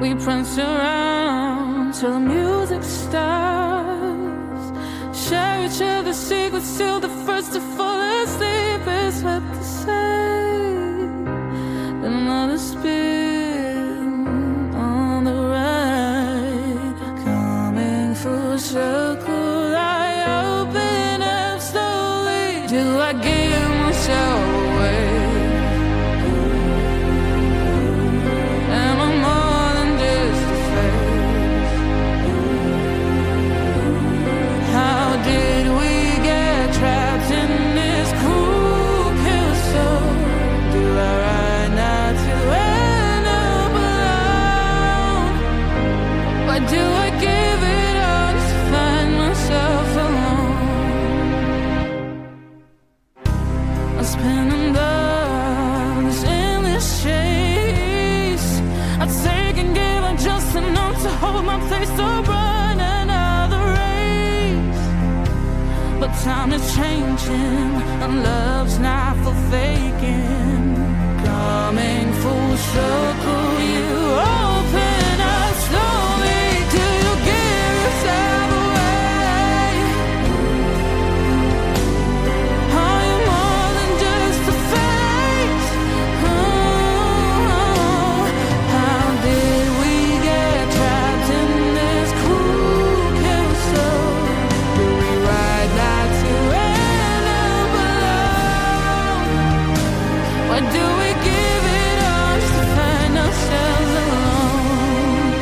We prance around till the music stops. Share each other's secrets till the first to fall asleep is what they say. Another spin on the ride, coming full circle. I open up slowly. Do I give myself away? Am I more than just a face? How did we get trapped in this cruel carousel? Do I ride now to end up alone? Why do I give it all just to find myself alone? I'm spinning this endless chase. I take and give up just enough to hold my place, to run another race. But time is changing and love's not for faking. Coming full circle, you open up slowly. Do you give yourself away? Are you more than just a face? Oh, how did we get trapped in this cruel carousel? Do we ride not to end up alone? Why do we give it all just to find ourselves alone?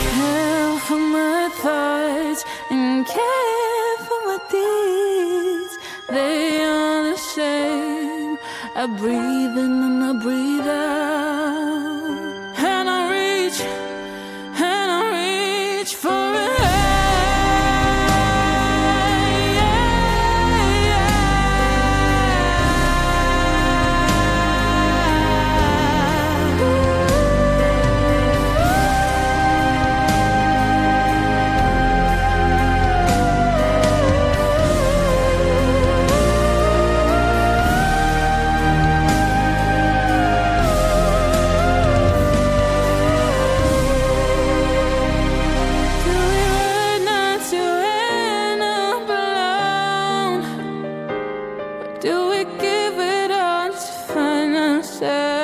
Care for my thoughts and care for my deeds. They are the same. I breathe in and I breathe out, and I reach for it. Do we ride not to end up alone? Or do we give it all just to find ourselves?